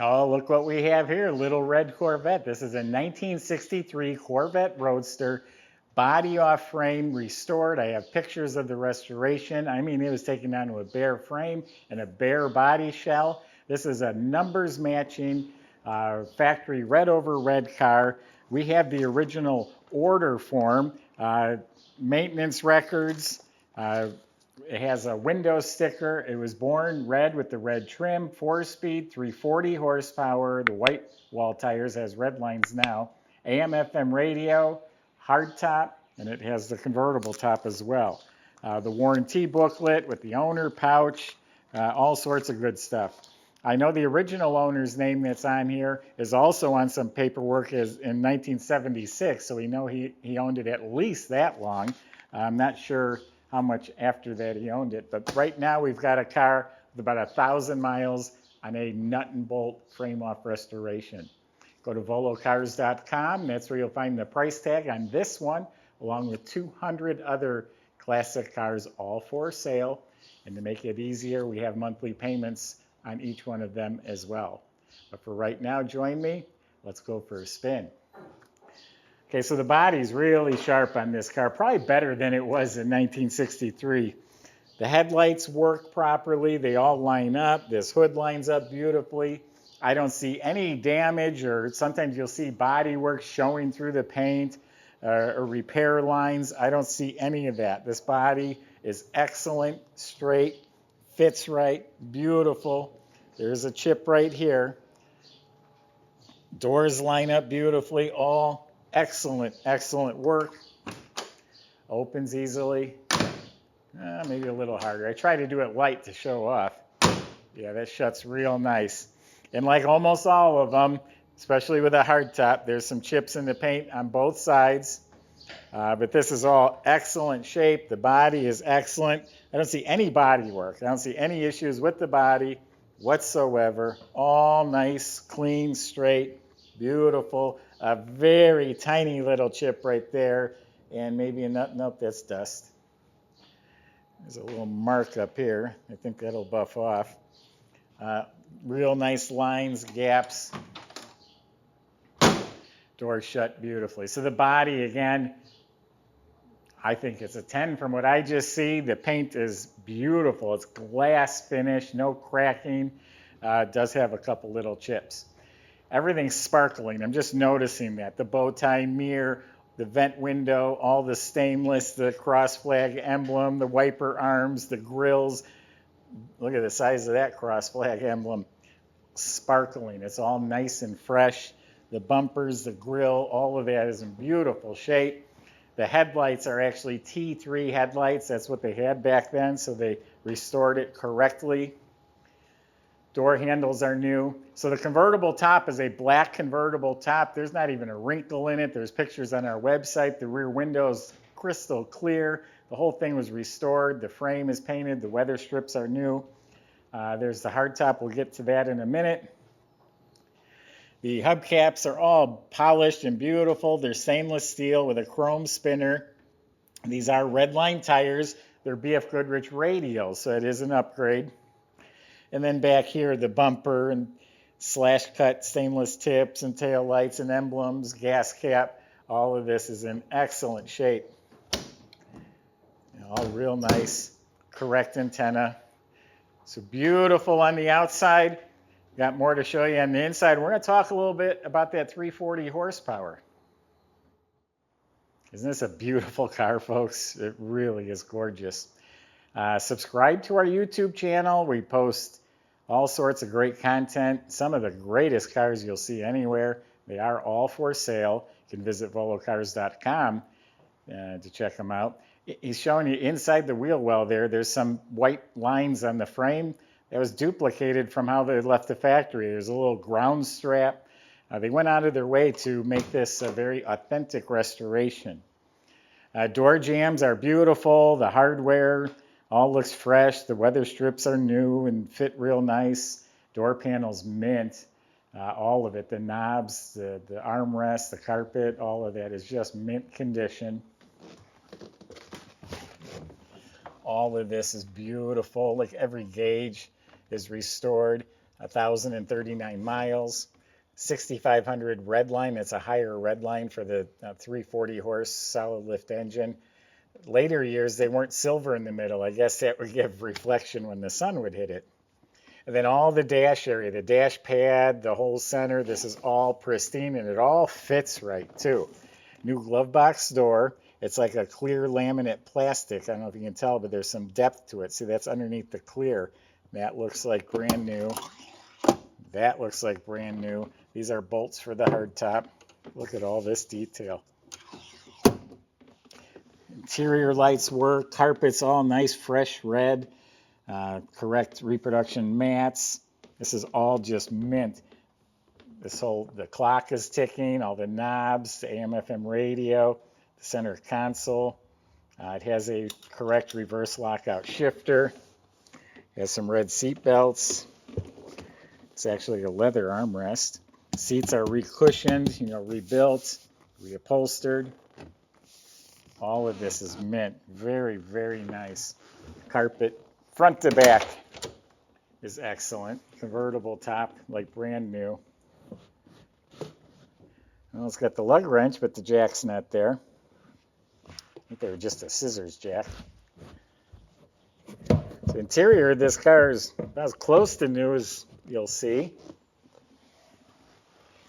Oh, look what we have here, little red Corvette. This is a 1963 Corvette Roadster, body off frame, restored. I have pictures of the restoration. I mean, it was taken down to a bare frame and a bare body shell. This is a numbers matching factory red over red car. We have the original order form, maintenance records. It has a window sticker. It was born red with the red trim, 4-speed, 340 horsepower. The white wall tires has red lines now. AM/FM radio, hardtop, and it has the convertible top as well. The warranty booklet with the owner pouch, all sorts of good stuff. I know the original owner's name that's on here is also on some paperwork in 1976, so we know he owned it at least that long. I'm not sure how much after that he owned it. But right now we've got a car with about 1,000 miles on a nut and bolt frame-off restoration. Go to volocars.com. That's where you'll find the price tag on this one, along with 200 other classic cars, all for sale. And to make it easier, we have monthly payments on each one of them as well. But for right now, join me. Let's go for a spin. Okay, so the body's really sharp on this car, probably better than it was in 1963. The headlights work properly. They all line up. This hood lines up beautifully. I don't see any damage, or sometimes you'll see body work showing through the paint or repair lines. I don't see any of that. This body is excellent, straight, fits right, beautiful. There's a chip right here. Doors line up beautifully, all excellent, excellent work. Opens easily. Maybe a little harder. I try to do it light to show off. Yeah, that shuts real nice. And like almost all of them, especially with a hardtop, there's some chips in the paint on both sides. But this is all excellent shape. The body is excellent. I don't see any body work. I don't see any issues with the body whatsoever. All nice, clean, straight, beautiful. A very tiny little chip right there, and maybe nope, that's dust. There's a little mark up here. I think that'll buff off. Real nice lines, gaps. Door shut beautifully. So the body, again, I think it's a 10 from what I just see. The paint is beautiful. It's glass finish, no cracking. It does have a couple little chips. Everything's sparkling. I'm just noticing that. The bow tie mirror, the vent window, all the stainless, the cross flag emblem, the wiper arms, the grills. Look at the size of that cross flag emblem. Sparkling. It's all nice and fresh. The bumpers, the grill, all of that is in beautiful shape. The headlights are actually T3 headlights. That's what they had back then, so they restored it correctly. Door handles are new. So the convertible top is a black convertible top. There's not even a wrinkle in it. There's pictures on our website. The rear window's crystal clear. The whole thing was restored. The frame is painted. The weather strips are new. There's the hardtop. We'll get to that in a minute. The hubcaps are all polished and beautiful. They're stainless steel with a chrome spinner. These are redline tires. They're BF Goodrich radials, so it is an upgrade. And then back here, the bumper and slash cut stainless tips and tail lights and emblems, gas cap. All of this is in excellent shape. All real nice, correct antenna. So beautiful on the outside. Got more to show you on the inside. We're going to talk a little bit about that 340 horsepower. Isn't this a beautiful car, folks? It really is gorgeous. Subscribe to our YouTube channel. We post all sorts of great content. Some of the greatest cars you'll see anywhere. They are all for sale. You can visit volocars.com to check them out. He's showing you inside the wheel well there. There's some white lines on the frame. That was duplicated from how they left the factory. There's a little ground strap. They went out of their way to make this a very authentic restoration. Door jambs are beautiful. The hardware all looks fresh. The weather strips are new and fit real nice. Door panels mint. All of it, the knobs, the armrest, the carpet, all of that is just mint condition. All of this is beautiful. Like every gauge is restored. 1,039 miles. 6,500 redline. It's a higher redline for the 340 horse solid lift engine. Later years, they weren't silver in the middle. I guess that would give reflection when the sun would hit it. And then all the dash area, the dash pad, the whole center, this is all pristine, and it all fits right too. New glove box door. It's like a clear laminate plastic. I don't know if you can tell, but there's some depth to it. See, that's underneath the clear. That looks like brand new. That looks like brand new. These are bolts for the hardtop. Look at all this detail. Interior lights work. Carpets all nice, fresh red. Correct reproduction mats. This is all just mint. The clock is ticking, all the knobs, the AM/FM radio, the center console. It has a correct reverse lockout shifter. It has some red seat belts. It's actually a leather armrest. Seats are recushioned, rebuilt, reupholstered. All of this is mint. Very, very nice. Carpet front to back is excellent. Convertible top, like brand new. Well, it's got the lug wrench, but the jack's not there. I think they were just a scissors jack. The interior of this car is about as close to new as you'll see.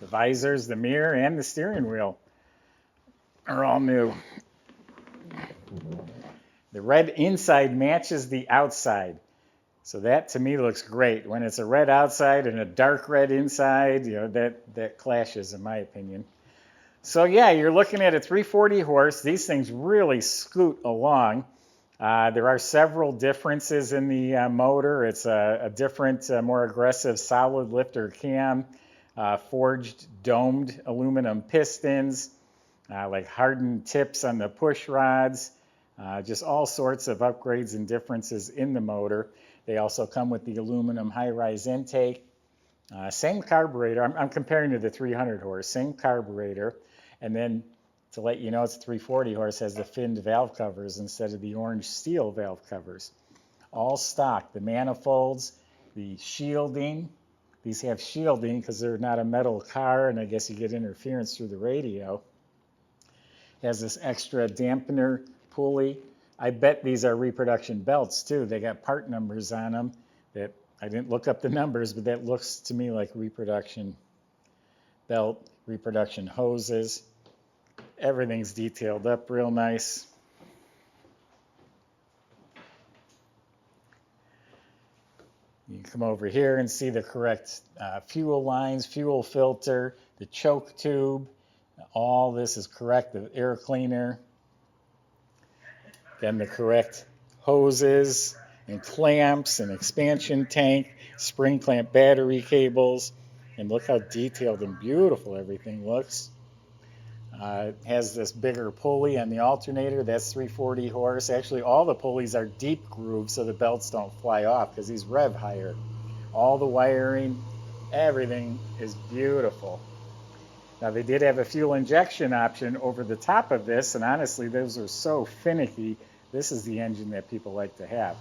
The visors, the mirror, and the steering wheel are all new. The red inside matches the outside. So that to me looks great. When it's a red outside and a dark red inside, that clashes in my opinion. So yeah, you're looking at a 340 horse. These things really scoot along. There are several differences in the motor. It's a different, more aggressive solid lifter cam, forged domed aluminum pistons, like hardened tips on the push rods, just all sorts of upgrades and differences in the motor. They also come with the aluminum high-rise intake. Same carburetor. I'm comparing to the 300 horse. Same carburetor. And then to let you know it's a 340 horse, has the finned valve covers instead of the orange steel valve covers. All stock. The manifolds, the shielding. These have shielding because they're not a metal car, and I guess you get interference through the radio. It has this extra dampener pulley. I bet these are reproduction belts too. They got part numbers on them that I didn't look up the numbers, but that looks to me like reproduction belt, reproduction hoses. Everything's detailed up real nice. You can come over here and see the correct fuel lines, fuel filter, the choke tube. All this is correct, the air cleaner. Then the correct hoses and clamps and expansion tank, spring clamp battery cables. And look how detailed and beautiful everything looks. It has this bigger pulley on the alternator. That's 340 horse. Actually, all the pulleys are deep grooved so the belts don't fly off because these rev higher. All the wiring, everything is beautiful. Now, they did have a fuel injection option over the top of this, and honestly, those are so finicky. This is the engine that people like to have.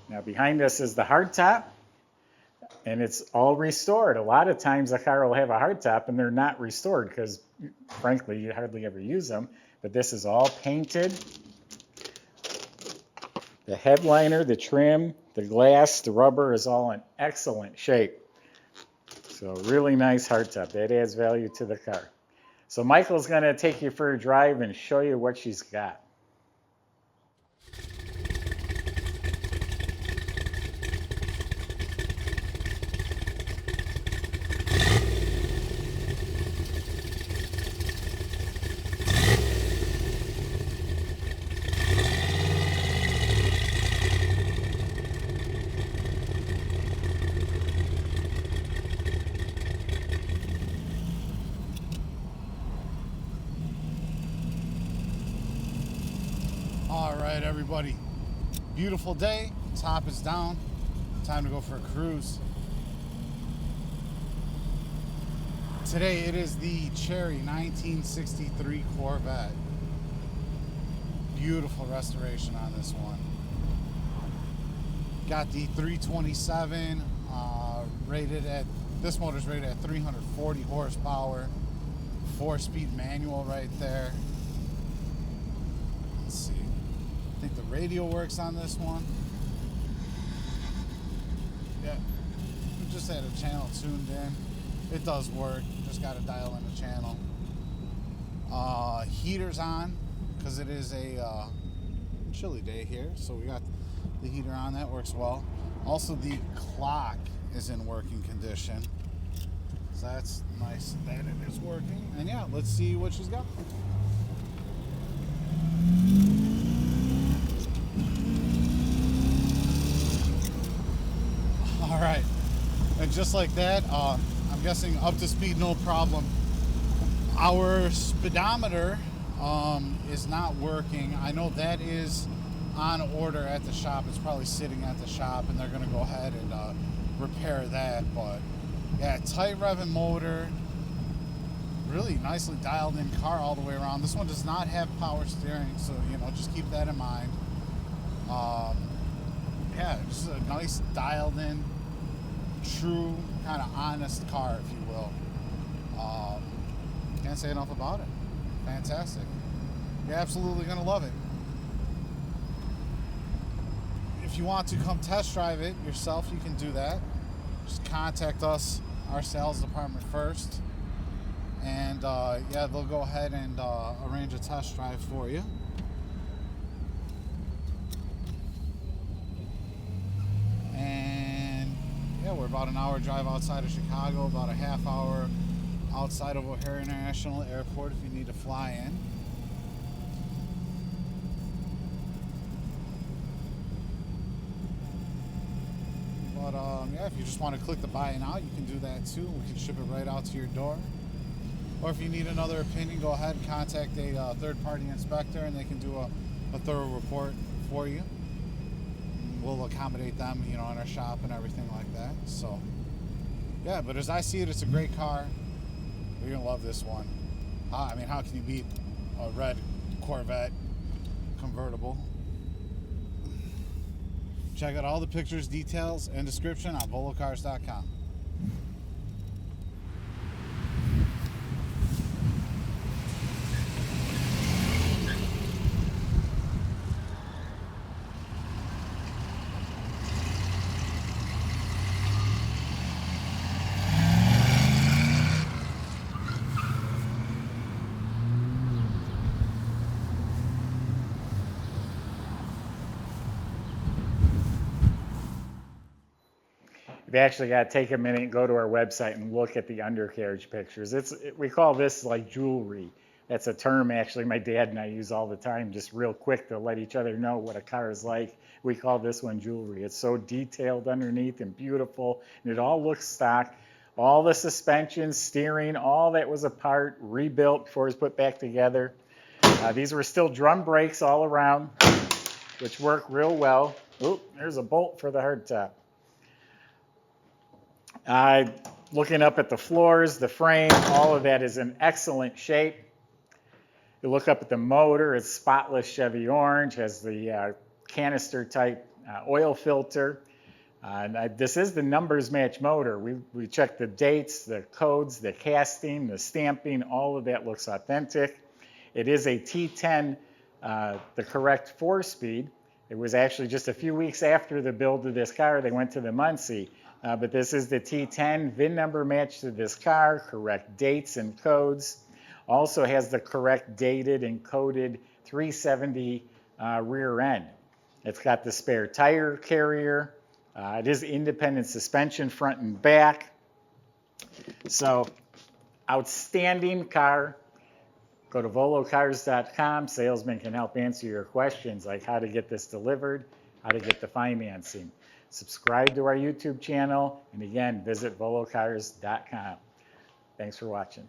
Now, behind us is the hardtop, and it's all restored. A lot of times a car will have a hardtop, and they're not restored because, frankly, you hardly ever use them. But this is all painted. The headliner, the trim, the glass, the rubber is all in excellent shape. So really nice hardtop. That adds value to the car. So Michael's going to take you for a drive and show you what she's got. All right, everybody. Beautiful day. Top is down. Time to go for a cruise. Today it is the Cherry 1963 Corvette. Beautiful restoration on this one. Got the 327 This motor's rated at 340 horsepower, 4-speed manual right there. Let's see. I think the radial works on this one. Yeah, we just had a channel tuned in. It does work. Just got to dial in the channel. Heater's on because it is a chilly day here, so we got the heater on. That works well. Also, the clock is in working condition, so that's nice that it is working. And yeah, let's see what she's got. All right, and just like that, I'm guessing up to speed, no problem. Our speedometer is not working. I know that is on order at the shop. It's probably sitting at the shop, and they're going to go ahead and repair that. But yeah, tight revving motor, really nicely dialed in car all the way around. This one does not have power steering, so just keep that in mind. Yeah, just a nice dialed in, true kind of honest car, if you will. Can't say enough about it. Fantastic. You're absolutely going to love it. If you want to come test drive it yourself, you can do that. Just contact us, our sales department first, and yeah, they'll go ahead and arrange a test drive for you. And yeah, we're about an hour drive outside of Chicago, about a half hour outside of O'Hare International Airport if you need to fly in. But yeah, if you just want to click the buy now, you can do that too. We can ship it right out to your door. Or if you need another opinion, go ahead and contact a third-party inspector, and they can do a thorough report for you. We'll accommodate them, in our shop and everything like that. So yeah, but as I see it, it's a great car. You're gonna love this one. I mean, how can you beat a red Corvette convertible? Check out all the pictures, details, and description on volocars.com. You've actually got to take a minute and go to our website and look at the undercarriage pictures. We call this like jewelry. That's a term actually my dad and I use all the time, just real quick to let each other know what a car is like. We call this one jewelry. It's so detailed underneath and beautiful, and it all looks stock. All the suspension, steering, all that was apart, rebuilt before it was put back together. These were still drum brakes all around, which work real well. Oop, there's a bolt for the hardtop. Looking up at the floors, the frame, all of that is in excellent shape. You look up at the motor, it's spotless Chevy orange, has the canister type oil filter. This is the numbers match motor. We checked the dates, the codes, the casting, the stamping, all of that looks authentic. It is a T10, the correct 4-speed. It was actually just a few weeks after the build of this car, they went to the Muncie. But this is the T10, VIN number matched to this car, correct dates and codes. Also has the correct dated and coded 370 rear end. It's got the spare tire carrier. It is independent suspension front and back. So outstanding car. Go to volocars.com. Salesman can help answer your questions like how to get this delivered, how to get the financing. Subscribe to our YouTube channel, and again, visit volocars.com. Thanks for watching.